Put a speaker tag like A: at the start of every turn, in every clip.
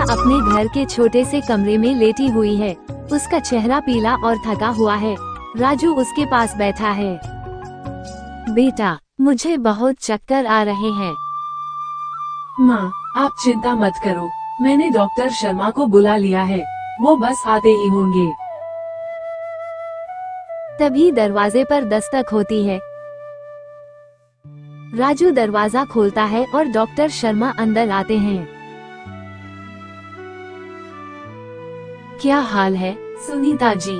A: अपने घर के छोटे से कमरे में लेटी हुई है। उसका चेहरा पीला और थका हुआ है। राजू उसके पास बैठा है। बेटा, मुझे बहुत चक्कर आ रहे हैं।
B: माँ, आप चिंता मत करो, मैंने डॉक्टर शर्मा को बुला लिया है, वो बस आते ही होंगे।
A: तभी दरवाजे पर दस्तक होती है। राजू दरवाजा खोलता है और डॉक्टर शर्मा अंदर आते हैं। क्या हाल है
B: सुनीता जी?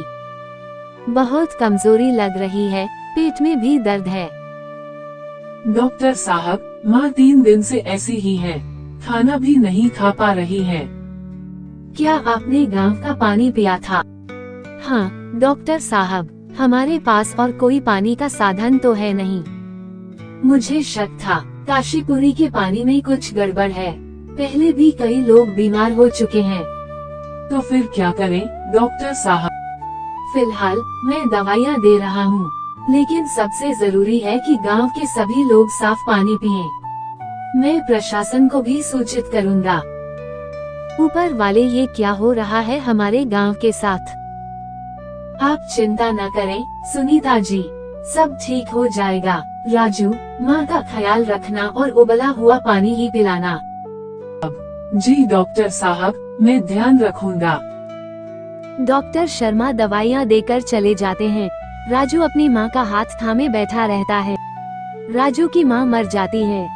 A: बहुत कमजोरी लग रही है, पेट में भी दर्द है।
B: डॉक्टर साहब, माँ 3 दिन से ऐसी ही है, खाना भी नहीं खा पा रही है।
A: क्या आपने गांव का पानी पिया था? हाँ डॉक्टर साहब, हमारे पास और कोई पानी का साधन तो है नहीं।
B: मुझे शक था, काशीपुरी के पानी में कुछ गड़बड़ है। पहले भी कई लोग बीमार हो चुके हैं। तो फिर क्या करें डॉक्टर साहब? फिलहाल मैं दवाइयाँ दे रहा हूँ, लेकिन सबसे जरूरी है कि गांव के सभी लोग साफ पानी पिएं। मैं प्रशासन को भी सूचित करूँगा।
A: ऊपर वाले, ये क्या हो रहा है हमारे गांव के साथ?
B: आप चिंता न करें सुनीता जी, सब ठीक हो जाएगा। राजू, माँ का ख्याल रखना और उबला हुआ पानी ही पिलाना। जी डॉक्टर साहब, मैं ध्यान रखूंगा।
A: डॉक्टर शर्मा दवाइयाँ देकर चले जाते हैं। राजू अपनी माँ का हाथ थामे बैठा रहता है। राजू की माँ मर जाती है।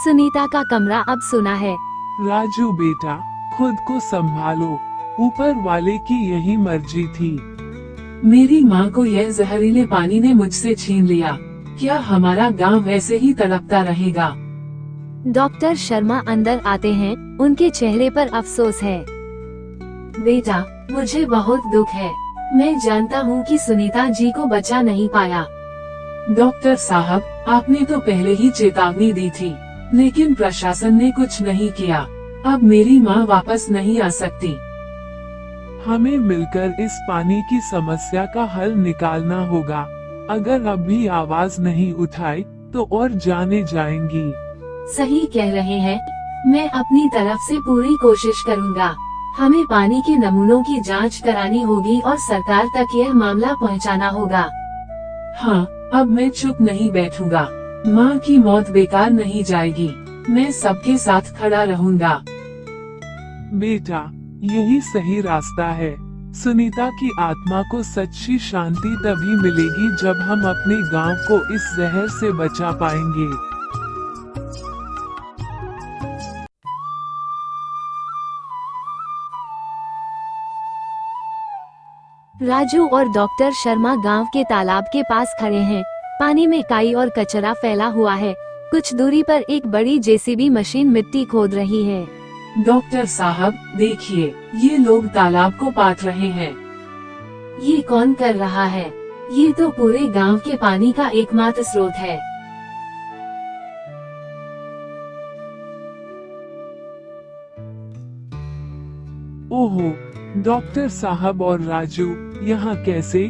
A: सुनीता का कमरा अब सुना है।
C: राजू बेटा, खुद को संभालो, ऊपर वाले की यही मर्जी थी।
B: मेरी माँ को यह जहरीले पानी ने मुझसे छीन लिया। क्या हमारा गांव वैसे ही तड़पता रहेगा?
A: डॉक्टर शर्मा अंदर आते हैं। उनके चेहरे पर अफसोस है।
B: बेटा, मुझे बहुत दुख है। मैं जानता हूँ कि सुनीता जी को बचा नहीं पाया। डॉक्टर साहब, आपने तो पहले ही चेतावनी दी थी, लेकिन प्रशासन ने कुछ नहीं किया। अब मेरी माँ वापस नहीं आ सकती।
C: हमें मिलकर इस पानी की समस्या का हल निकालना होगा। अगर अभी आवाज नहीं उठाई तो और जाने जाएंगी।
B: सही कह रहे हैं, मैं अपनी तरफ से पूरी कोशिश करूँगा। हमें पानी के नमूनों की जांच करानी होगी और सरकार तक यह मामला पहुंचाना होगा। हाँ, अब मैं चुप नहीं बैठूंगा। माँ की मौत बेकार नहीं जाएगी। मैं सबके साथ खड़ा रहूंगा।
C: बेटा, यही सही रास्ता है। सुनीता की आत्मा को सच्ची शांति तभी मिलेगी जब हम अपने गांव को इस जहर से बचा पाएंगे।
A: राजू और डॉक्टर शर्मा गांव के तालाब के पास खड़े हैं। पानी में काई और कचरा फैला हुआ है। कुछ दूरी पर एक बड़ी जेसीबी मशीन मिट्टी खोद रही है।
B: डॉक्टर साहब, देखिए, ये लोग तालाब को पाट रहे हैं। ये कौन कर रहा है? ये तो पूरे गांव के पानी का एकमात्र स्रोत है।
C: ओहो, डॉक्टर साहब और राजू, यहाँ कैसे?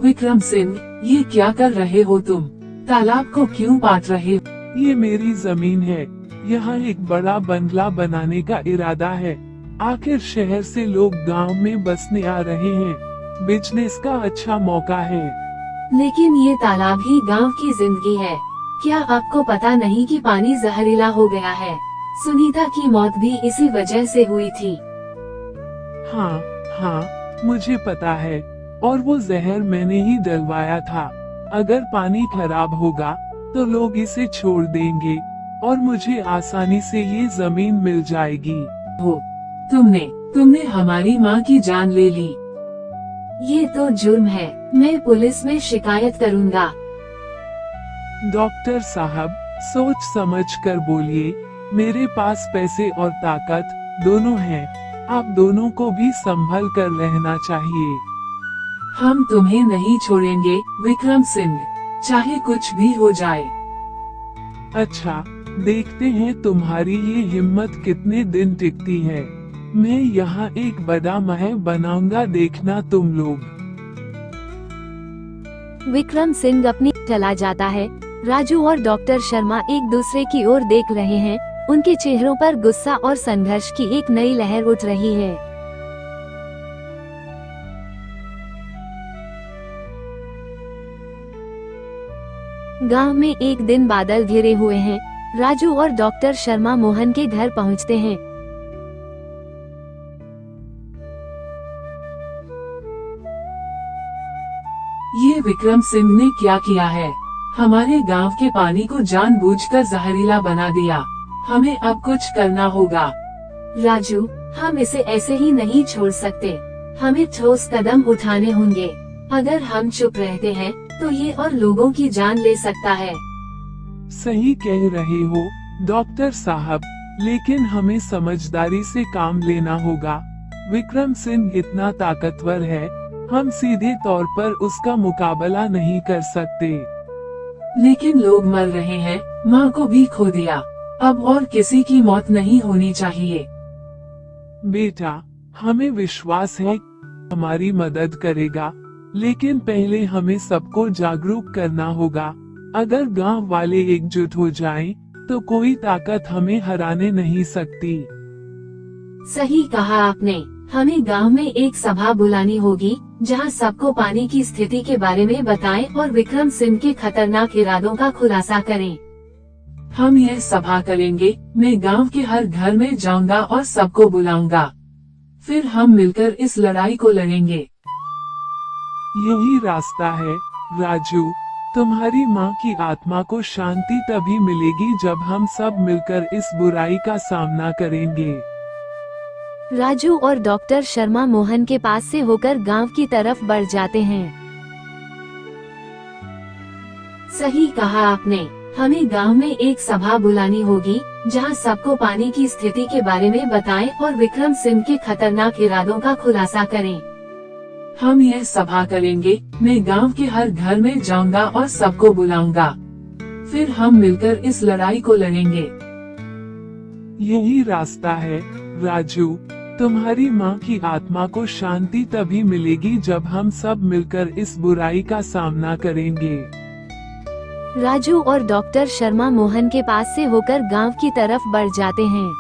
B: विक्रम सिंह, ये क्या कर रहे हो तुम? तालाब को क्यों पाट रहे हो?
C: ये मेरी जमीन है। यहाँ एक बड़ा बंगला बनाने का इरादा है। आखिर शहर से लोग गांव में बसने आ रहे हैं। बिजनेस का अच्छा मौका है।
B: लेकिन ये तालाब ही गांव की जिंदगी है। क्या आपको पता नहीं कि पानी जहरीला हो गया है? सुनीता की मौत भी इसी वजह से हुई थी।
C: हाँ हाँ, मुझे पता है, और वो जहर मैंने ही डलवाया था। अगर पानी खराब होगा तो लोग इसे छोड़ देंगे और मुझे आसानी से ये जमीन मिल जाएगी।
B: हो, तुमने हमारी माँ की जान ले ली। ये तो जुर्म है। मैं पुलिस में शिकायत करूँगा।
C: डॉक्टर साहब, सोच समझ कर बोलिए। मेरे पास पैसे और ताकत दोनों हैं। आप दोनों को भी संभल कर रहना चाहिए।
B: हम तुम्हें नहीं छोड़ेंगे विक्रम सिंह, चाहे कुछ भी हो जाए।
C: अच्छा, देखते हैं तुम्हारी ये हिम्मत कितने दिन टिकती है। मैं यहाँ एक बड़ा महल बनाऊंगा, देखना तुम लोग।
A: विक्रम सिंह अपनी चला जाता है। राजू और डॉक्टर शर्मा एक दूसरे की ओर देख रहे हैं। उनके चेहरों पर गुस्सा और संघर्ष की एक नई लहर उठ रही है। गांव में एक दिन बादल घिरे हुए हैं। राजू और डॉक्टर शर्मा मोहन के घर पहुंचते हैं।
B: ये विक्रम सिंह ने क्या किया है? हमारे गांव के पानी को जानबूझकर जहरीला बना दिया। हमें अब कुछ करना होगा। राजू, हम इसे ऐसे ही नहीं छोड़ सकते। हमें ठोस कदम उठाने होंगे। अगर हम चुप रहते हैं तो ये और लोगों की जान ले सकता है।
C: सही कह रहे हो डॉक्टर साहब, लेकिन हमें समझदारी से काम लेना होगा। विक्रम सिंह इतना ताकतवर है, हम सीधे तौर पर उसका मुकाबला नहीं कर सकते।
B: लेकिन लोग मर रहे हैं, माँ को भी खो दिया। अब और किसी की मौत नहीं होनी चाहिए।
C: बेटा, हमें विश्वास है हमारी मदद करेगा, लेकिन पहले हमें सबको जागरूक करना होगा। अगर गांव वाले एकजुट हो जाएं, तो कोई ताकत हमें हराने नहीं सकती।
B: सही कहा आपने। हमें गांव में एक सभा बुलानी होगी, जहां सबको पानी की स्थिति के बारे में बताएं और विक्रम सिंह के खतरनाक इरादों का खुलासा करें। हम यह सभा करेंगे। मैं गांव के हर घर में जाऊंगा और सबको बुलाऊंगा। फिर हम मिलकर इस लड़ाई को लड़ेंगे।
C: यही रास्ता है राजू। तुम्हारी माँ की आत्मा को शांति तभी मिलेगी जब हम सब मिलकर इस बुराई का सामना करेंगे।
A: राजू और डॉक्टर शर्मा मोहन के पास से होकर गांव की तरफ बढ़ जाते हैं।
B: सही कहा आपने। हमें गांव में एक सभा बुलानी होगी, जहां सबको पानी की स्थिति के बारे में बताएं और विक्रम सिंह के खतरनाक इरादों का खुलासा करें। हम यह सभा करेंगे। मैं गांव के हर घर में जाऊंगा और सबको बुलाऊंगा। फिर हम मिलकर इस लड़ाई को लड़ेंगे।
C: यही रास्ता है राजू। तुम्हारी माँ की आत्मा को शांति तभी मिलेगी जब हम सब मिलकर इस बुराई का सामना करेंगे।
A: राजू और डॉक्टर शर्मा मोहन के पास से होकर गांव की तरफ बढ़ जाते हैं।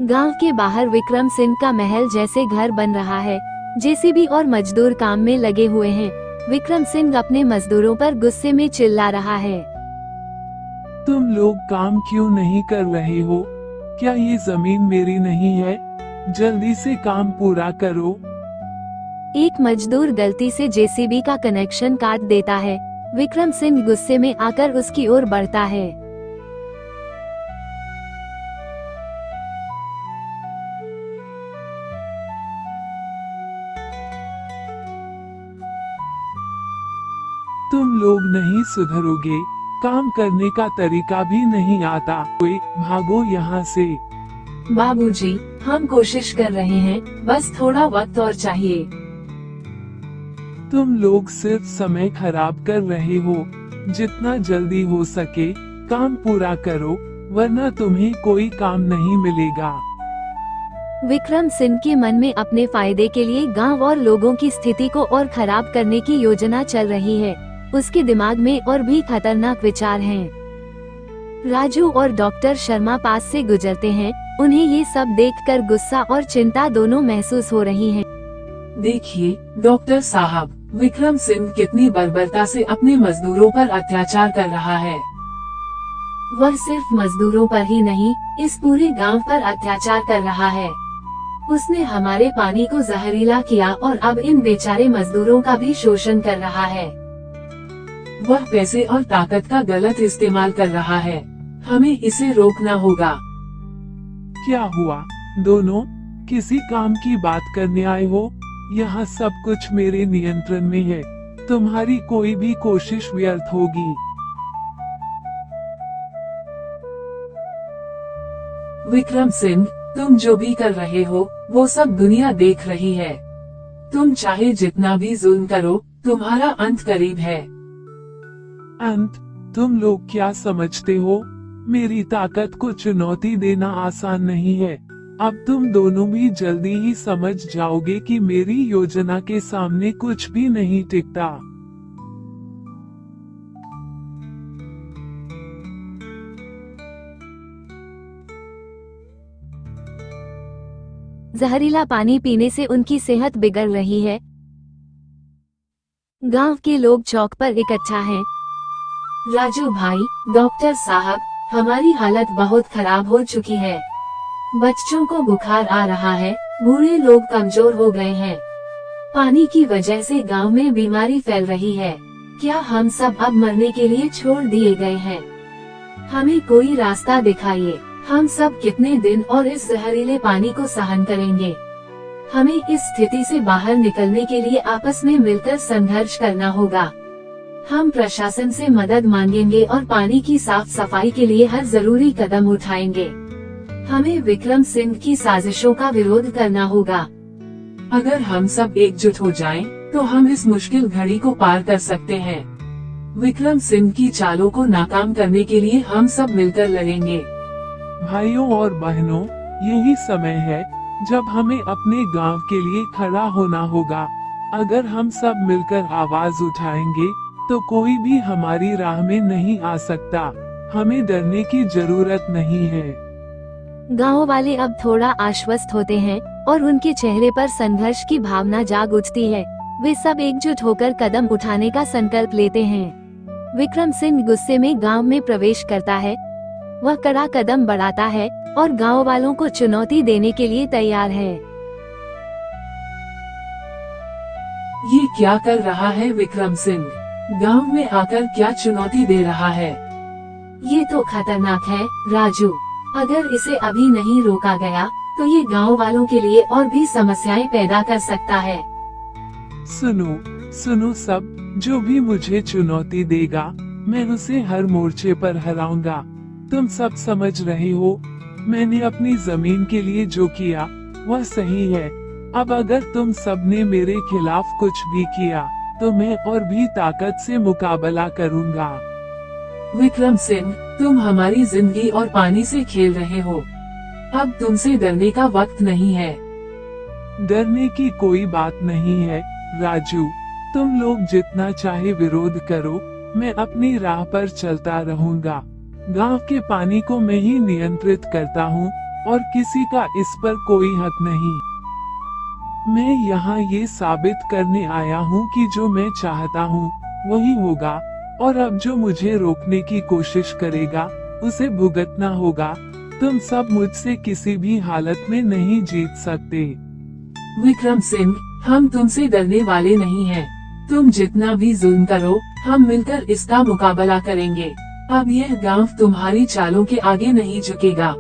A: गांव के बाहर विक्रम सिंह का महल जैसे घर बन रहा है। जेसीबी और मजदूर काम में लगे हुए हैं। विक्रम सिंह अपने मजदूरों पर गुस्से में चिल्ला रहा है।
C: तुम लोग काम क्यों नहीं कर रहे हो? क्या ये जमीन मेरी नहीं है? जल्दी से काम पूरा करो।
A: एक मजदूर गलती से जेसीबी का कनेक्शन काट देता है। विक्रम सिंह गुस्से में आकर उसकी ओर बढ़ता है।
C: तुम लोग नहीं सुधरोगे। काम करने का तरीका भी नहीं आता। कोई भागो यहाँ से।
B: बाबूजी, हम कोशिश कर रहे हैं, बस थोड़ा वक्त और चाहिए।
C: तुम लोग सिर्फ समय खराब कर रहे हो। जितना जल्दी हो सके काम पूरा करो, वरना तुम्हें कोई काम नहीं मिलेगा।
A: विक्रम सिंह के मन में अपने फायदे के लिए गांव और लोगों की स्थिति को और खराब करने की योजना चल रही है। उसके दिमाग में और भी खतरनाक विचार हैं। राजू और डॉक्टर शर्मा पास से गुजरते हैं। उन्हें ये सब देखकर गुस्सा और चिंता दोनों महसूस हो रही हैं।
B: देखिए डॉक्टर साहब, विक्रम सिंह कितनी बर्बरता से अपने मजदूरों पर अत्याचार कर रहा है। वह सिर्फ मजदूरों पर ही नहीं, इस पूरे गांव पर अत्याचार कर रहा है। उसने हमारे पानी को जहरीला किया और अब इन बेचारे मजदूरों का भी शोषण कर रहा है। वह पैसे और ताकत का गलत इस्तेमाल कर रहा है। हमें इसे रोकना होगा।
C: क्या हुआ? दोनों किसी काम की बात करने आए हो? यहाँ सब कुछ मेरे नियंत्रण में है। तुम्हारी कोई भी कोशिश व्यर्थ होगी।
B: विक्रम सिंह, तुम जो भी कर रहे हो, वो सब दुनिया देख रही है। तुम चाहे जितना भी जुल्म करो, तुम्हारा अंत करीब है।
C: अंत? तुम लोग क्या समझते हो? मेरी ताकत को चुनौती देना आसान नहीं है। अब तुम दोनों भी जल्दी ही समझ जाओगे कि मेरी योजना के सामने कुछ भी नहीं टिकता।
A: जहरीला पानी पीने से उनकी सेहत बिगड़ रही है। गांव के लोग चौक पर इकट्ठा हैं।
B: राजू भाई, डॉक्टर साहब, हमारी हालत बहुत खराब हो चुकी है। बच्चों को बुखार आ रहा है, बूढ़े लोग कमजोर हो गए हैं। पानी की वजह से गांव में बीमारी फैल रही है। क्या हम सब अब मरने के लिए छोड़ दिए गए हैं? हमें कोई रास्ता दिखाइए। हम सब कितने दिन और इस जहरीले पानी को सहन करेंगे? हमें इस स्थिति से बाहर निकलने के लिए आपस में मिलकर संघर्ष करना होगा। हम प्रशासन से मदद मांगेंगे और पानी की साफ सफाई के लिए हर जरूरी कदम उठाएंगे। हमें विक्रम सिंह की साजिशों का विरोध करना होगा।
C: अगर हम सब एकजुट हो जाएं, तो हम इस मुश्किल घड़ी को पार कर सकते हैं। विक्रम सिंह की चालों को नाकाम करने के लिए हम सब मिलकर लड़ेंगे। भाइयों और बहनों, यही समय है जब हमें अपने गांव के लिए खड़ा होना होगा। अगर हम सब मिलकर आवाज उठाएंगे, तो कोई भी हमारी राह में नहीं आ सकता। हमें डरने की जरूरत नहीं है।
A: गांव वाले अब थोड़ा आश्वस्त होते हैं और उनके चेहरे पर संघर्ष की भावना जाग उठती है। वे सब एकजुट होकर कदम उठाने का संकल्प लेते हैं। विक्रम सिंह गुस्से में गांव में प्रवेश करता है। वह कड़ा कदम बढ़ाता है और गांव वालों को चुनौती देने के लिए तैयार है।
C: ये क्या कर रहा है विक्रम सिंह? गांव में आकर क्या चुनौती दे रहा है?
B: ये तो खतरनाक है राजू। अगर इसे अभी नहीं रोका गया, तो ये गांव वालों के लिए और भी समस्याएं पैदा कर सकता है।
C: सुनो सब, जो भी मुझे चुनौती देगा, मैं उसे हर मोर्चे पर हराऊंगा। तुम सब समझ रहे हो, मैंने अपनी जमीन के लिए जो किया वह सही है। अब अगर तुम सब ने मेरे खिलाफ कुछ भी किया, तो मैं और भी ताकत से मुकाबला करूंगा। विक्रम सिंह, तुम हमारी जिंदगी और पानी से खेल रहे हो। अब तुमसे डरने का वक्त नहीं है। डरने की कोई बात नहीं है राजू। तुम लोग जितना चाहे विरोध करो, मैं अपनी राह पर चलता रहूंगा। गांव के पानी को मैं ही नियंत्रित करता हूँ और किसी का इस पर कोई हक नहीं। मैं यहाँ ये साबित करने आया हूँ कि जो मैं चाहता हूँ वही होगा, और अब जो मुझे रोकने की कोशिश करेगा उसे भुगतना होगा। तुम सब मुझसे किसी भी हालत में नहीं जीत सकते। विक्रम सिंह, हम तुमसे डरने वाले नहीं हैं। तुम जितना भी जुल्म करो, हम मिलकर इसका मुकाबला करेंगे। अब यह गांव तुम्हारी चालों के आगे नहीं झुकेगा।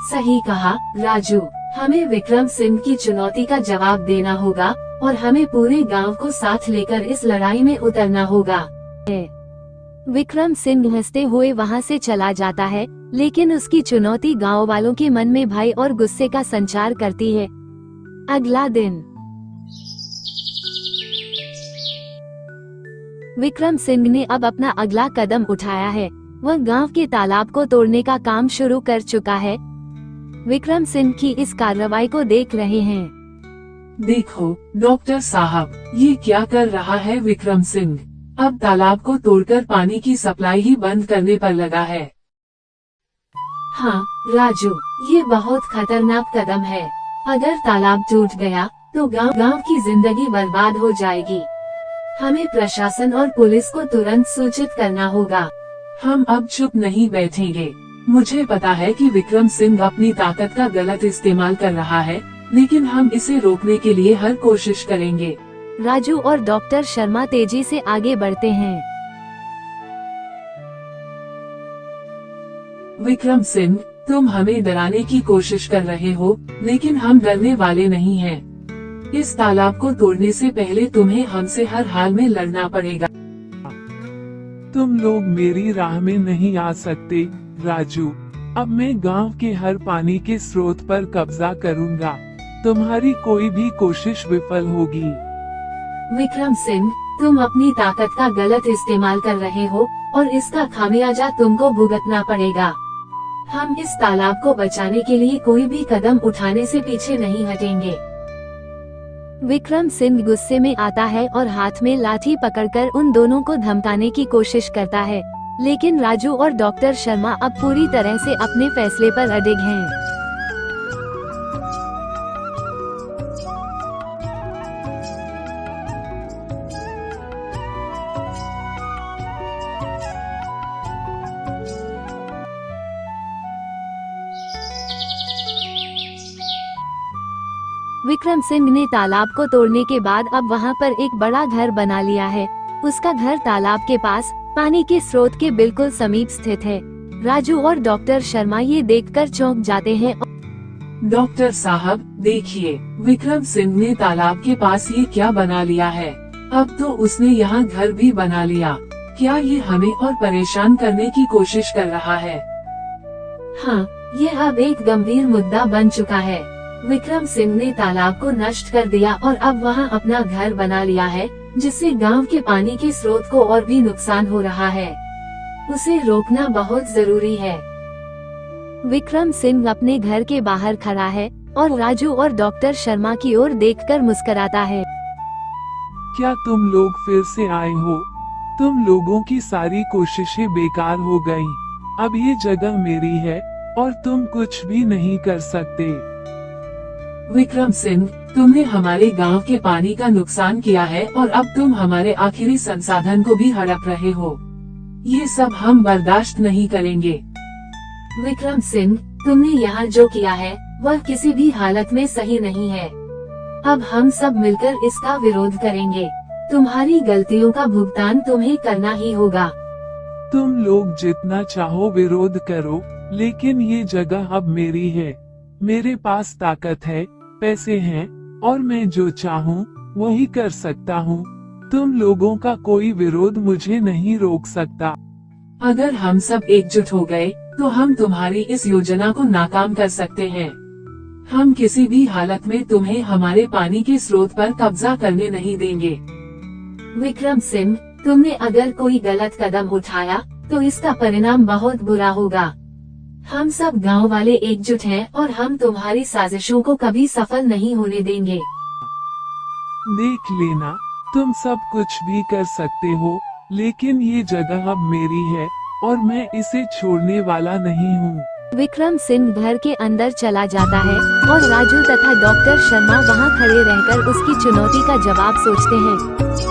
B: सही कहा राजू। हमें विक्रम सिंह की चुनौती का जवाब देना होगा और हमें पूरे गांव को साथ लेकर इस लड़ाई में उतरना होगा।
A: विक्रम सिंह हंसते हुए वहां से चला जाता है, लेकिन उसकी चुनौती गांव वालों के मन में भय और गुस्से का संचार करती है। अगला दिन विक्रम सिंह ने अब अपना अगला कदम उठाया है। वह गांव के तालाब को तोड़ने का काम शुरू कर चुका है। विक्रम सिंह की इस कार्रवाई को देख रहे हैं।
C: देखो डॉक्टर साहब, ये क्या कर रहा है विक्रम सिंह? अब तालाब को तोड़कर पानी की सप्लाई ही बंद करने पर लगा है।
B: हाँ राजू, ये बहुत खतरनाक कदम है। अगर तालाब टूट गया तो गांव की जिंदगी बर्बाद हो जाएगी। हमें प्रशासन और पुलिस को तुरंत सूचित करना होगा।
C: हम अब चुप नहीं बैठेंगे। मुझे पता है कि विक्रम सिंह अपनी ताकत का गलत इस्तेमाल कर रहा है, लेकिन हम इसे रोकने के लिए हर कोशिश करेंगे।
A: राजू और डॉक्टर शर्मा तेजी से आगे बढ़ते हैं।
C: विक्रम सिंह, तुम हमें डराने की कोशिश कर रहे हो, लेकिन हम डरने वाले नहीं हैं। इस तालाब को तोड़ने से पहले तुम्हें हमसे हर हाल में लड़ना पड़ेगा। तुम लोग मेरी राह में नहीं आ सकते राजू। अब मैं गांव के हर पानी के स्रोत पर कब्जा करूंगा। तुम्हारी कोई भी कोशिश विफल होगी।
B: विक्रम सिंह, तुम अपनी ताकत का गलत इस्तेमाल कर रहे हो और इसका खामियाजा तुमको भुगतना पड़ेगा। हम इस तालाब को बचाने के लिए कोई भी कदम उठाने से पीछे नहीं हटेंगे।
A: विक्रम सिंह गुस्से में आता है और हाथ में लाठी पकड़कर उन दोनों को धमकाने की कोशिश करता है, लेकिन राजू और डॉक्टर शर्मा अब पूरी तरह से अपने फैसले पर अडिग हैं। विक्रम सिंह ने तालाब को तोड़ने के बाद अब वहाँ पर एक बड़ा घर बना लिया है। उसका घर तालाब के पास पानी के स्रोत के बिल्कुल समीप स्थित है। राजू और डॉक्टर शर्मा ये देखकर चौंक जाते हैं।
B: डॉक्टर साहब देखिए, विक्रम सिंह ने तालाब के पास ये क्या बना लिया है। अब तो उसने यहाँ घर भी बना लिया। क्या ये हमें और परेशान करने की कोशिश कर रहा है? हाँ, ये अब एक गंभीर मुद्दा बन चुका है। विक्रम सिंह ने तालाब को नष्ट कर दिया और अब वहाँ अपना घर बना लिया है, जिससे गांव के पानी के स्रोत को और भी नुकसान हो रहा है। उसे रोकना बहुत जरूरी है।
A: विक्रम सिंह अपने घर के बाहर खड़ा है और राजू और डॉक्टर शर्मा की ओर देखकर मुस्कुराता है।
C: क्या तुम लोग फिर से आए हो? तुम लोगों की सारी कोशिशें बेकार हो गईं। अब ये जगह मेरी है और तुम कुछ भी नहीं कर सकते।
B: विक्रम सिंह, तुमने हमारे गांव के पानी का नुकसान किया है और अब तुम हमारे आखिरी संसाधन को भी हड़प रहे हो। ये सब हम बर्दाश्त नहीं करेंगे। विक्रम सिंह, तुमने यहाँ जो किया है वह किसी भी हालत में सही नहीं है। अब हम सब मिलकर इसका विरोध करेंगे। तुम्हारी गलतियों का भुगतान तुम्हें करना ही होगा।
C: तुम लोग जितना चाहो विरोध करो, लेकिन ये जगह अब मेरी है। मेरे पास ताकत है, पैसे हैं और मैं जो चाहूँ वही कर सकता हूँ। तुम लोगों का कोई विरोध मुझे नहीं रोक सकता।
B: अगर हम सब एकजुट हो गए तो हम तुम्हारी इस योजना को नाकाम कर सकते हैं। हम किसी भी हालत में तुम्हें हमारे पानी के स्रोत पर कब्जा करने नहीं देंगे। विक्रम सिंह, तुमने अगर कोई गलत कदम उठाया तो इसका परिणाम बहुत बुरा होगा। हम सब गांव वाले एकजुट हैं और हम तुम्हारी साजिशों को कभी सफल नहीं होने देंगे।
C: देख लेना, तुम सब कुछ भी कर सकते हो, लेकिन ये जगह अब मेरी है और मैं इसे छोड़ने वाला नहीं हूँ।
A: विक्रम सिंह घर के अंदर चला जाता है और राजू तथा डॉक्टर शर्मा वहाँ खड़े रहकर उसकी चुनौती का जवाब सोचते हैं।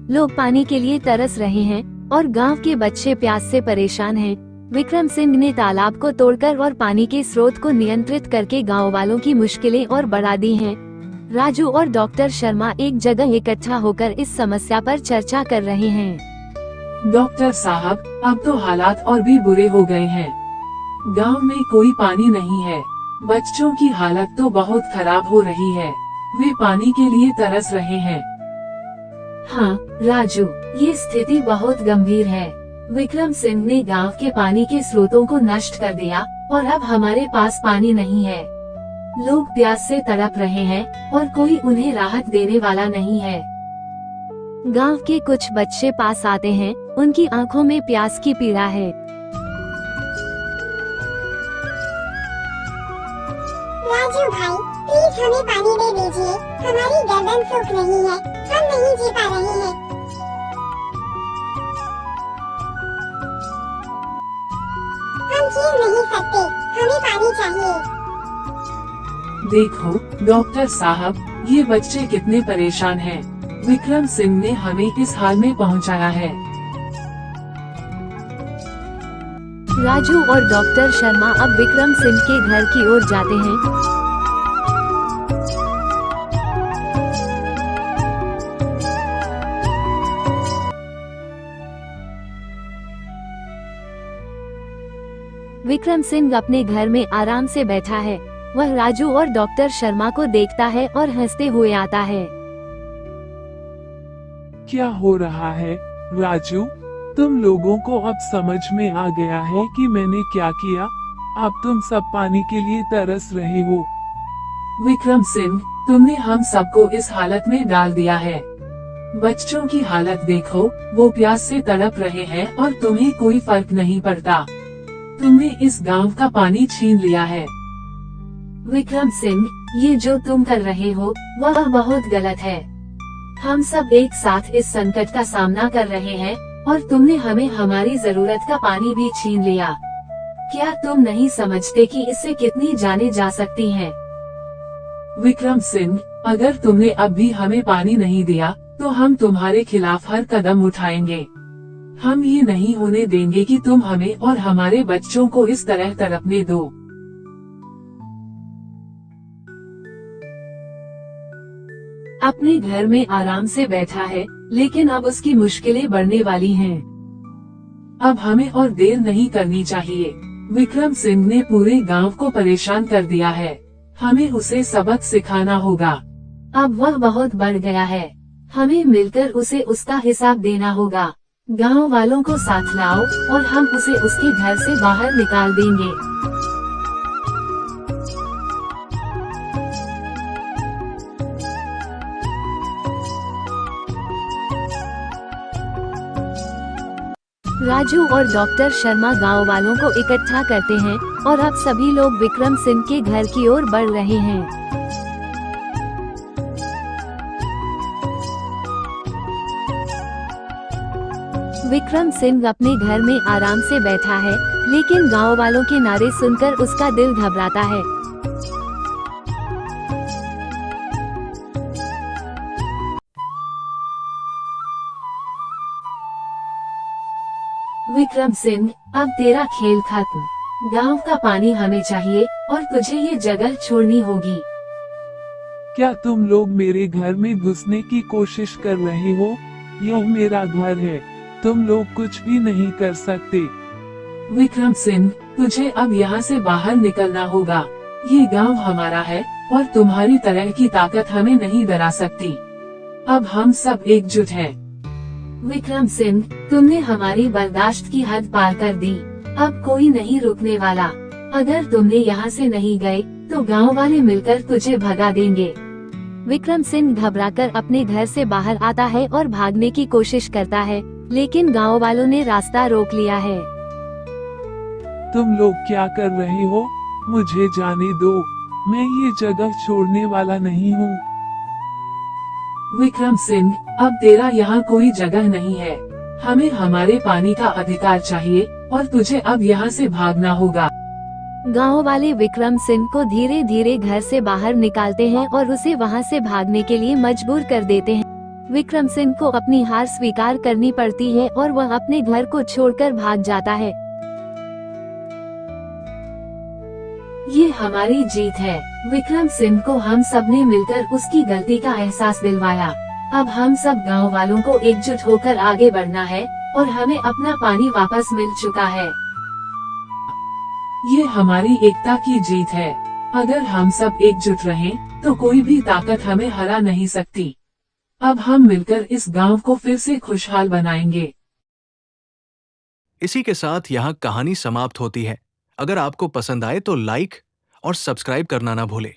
A: लोग पानी के लिए तरस रहे हैं और गांव के बच्चे प्यास से परेशान हैं। विक्रम सिंह ने तालाब को तोड़कर और पानी के स्रोत को नियंत्रित करके गांव वालों की मुश्किलें और बढ़ा दी हैं। राजू और डॉक्टर शर्मा एक जगह इकट्ठा होकर इस समस्या पर चर्चा कर रहे हैं।
B: डॉक्टर साहब, अब तो हालात और भी बुरे हो गए हैं। गांव में कोई पानी नहीं है। बच्चों की हालत तो बहुत खराब हो रही है। वे पानी के लिए तरस रहे हैं। हाँ राजू, ये स्थिति बहुत गंभीर है। विक्रम सिंह ने गांव के पानी के स्रोतों को नष्ट कर दिया और अब हमारे पास पानी नहीं है। लोग प्यास से तड़प रहे हैं और कोई उन्हें राहत देने वाला नहीं है।
A: गांव के कुछ बच्चे पास आते हैं, उनकी आंखों में प्यास की पीड़ा है।
D: राजू भाई, प्लीज हमें पानी दे दीजिए। हमारी गर्दन सूख रही है, हम नहीं जी पा रहे हैं। हम जी नहीं सकते, हमें पानी चाहिए।
B: देखो डॉक्टर साहब, ये बच्चे कितने परेशान हैं। विक्रम सिंह ने हमें इस हाल में पहुंचाया है।
A: राजू और डॉक्टर शर्मा अब विक्रम सिंह के घर की ओर जाते हैं। विक्रम सिंह अपने घर में आराम से बैठा है। वह राजू और डॉक्टर शर्मा को देखता है और हंसते हुए आता है।
C: क्या हो रहा है राजू? तुम लोगों को अब समझ में आ गया है कि मैंने क्या किया? अब तुम सब पानी के लिए तरस रहे हो।
B: विक्रम सिंह, तुमने हम सबको इस हालत में डाल दिया है। बच्चों की हालत देखो, वो प्यास से तड़प रहे हैं और तुम्हें कोई फर्क नहीं पड़ता। तुमने इस गांव का पानी छीन लिया है। विक्रम सिंह, ये जो तुम कर रहे हो वह बहुत गलत है। हम सब एक साथ इस संकट का सामना कर रहे हैं और तुमने हमें हमारी जरूरत का पानी भी छीन लिया। क्या तुम नहीं समझते कि इससे कितनी जानें जा सकती हैं? विक्रम सिंह, अगर तुमने अब भी हमें पानी नहीं दिया तो हम तुम्हारे खिलाफ हर कदम उठाएंगे। हम ये नहीं होने देंगे कि तुम हमें और हमारे बच्चों को इस तरह तड़पने दो। अपने घर में आराम से बैठा है, लेकिन अब उसकी मुश्किलें बढ़ने वाली हैं। अब हमें और देर नहीं करनी चाहिए। विक्रम सिंह ने पूरे गांव को परेशान कर दिया है। हमें उसे सबक सिखाना होगा। अब वह बहुत बढ़ गया है। हमें मिलकर उसे उसका हिसाब देना होगा। गांव वालों को साथ लाओ और हम उसे उसके घर से बाहर निकाल देंगे।
A: राजू और डॉक्टर शर्मा गांव वालों को इकट्ठा करते हैं और अब सभी लोग विक्रम सिंह के घर की ओर बढ़ रहे हैं। विक्रम सिंह अपने घर में आराम से बैठा है, लेकिन गांव वालों के नारे सुनकर उसका दिल घबराता है।
B: विक्रम सिंह, अब तेरा खेल खत्म। गांव का पानी हमें चाहिए और तुझे ये जगह छोड़नी होगी।
C: क्या तुम लोग मेरे घर में घुसने की कोशिश कर रहे हो? यह मेरा घर है, तुम लोग कुछ भी नहीं कर सकते।
B: विक्रम सिंह, तुझे अब यहाँ से बाहर निकलना होगा। ये गांव हमारा है और तुम्हारी तरह की ताकत हमें नहीं डरा सकती। अब हम सब एकजुट हैं। विक्रम सिंह, तुमने हमारी बर्दाश्त की हद पार कर दी। अब कोई नहीं रुकने वाला। अगर तुमने यहाँ से नहीं गए तो गांव वाले मिलकर तुझे भगा देंगे।
A: विक्रम सिंह घबराकर अपने घर से बाहर आता है और भागने की कोशिश करता है, लेकिन गांव वालों ने रास्ता रोक लिया है।
C: तुम लोग क्या कर रहे हो? मुझे जाने दो, मैं ये जगह छोड़ने वाला नहीं हूँ।
B: विक्रम सिंह, अब तेरा यहाँ कोई जगह नहीं है। हमें हमारे पानी का अधिकार चाहिए और तुझे अब यहाँ से भागना होगा।
A: गांव वाले विक्रम सिंह को धीरे धीरे घर से बाहर निकालते हैं और उसे वहां से भागने के लिए मजबूर कर देते हैं। विक्रम सिंह को अपनी हार स्वीकार करनी पड़ती है और वह अपने घर को छोड़कर भाग जाता है।
B: ये हमारी जीत है। विक्रम सिंह को हम सब ने मिलकर उसकी गलती का एहसास दिलवाया। अब हम सब गांव वालों को एकजुट होकर आगे बढ़ना है और हमें अपना पानी वापस मिल चुका है। ये हमारी एकता की जीत है। अगर हम सब एकजुट रहें, तो कोई भी ताकत हमें हरा नहीं सकती। अब हम मिलकर इस गांव को फिर से खुशहाल बनाएंगे।
E: इसी के साथ यहाँ कहानी समाप्त होती है। अगर आपको पसंद आए तो लाइक और सब्सक्राइब करना ना भूलें।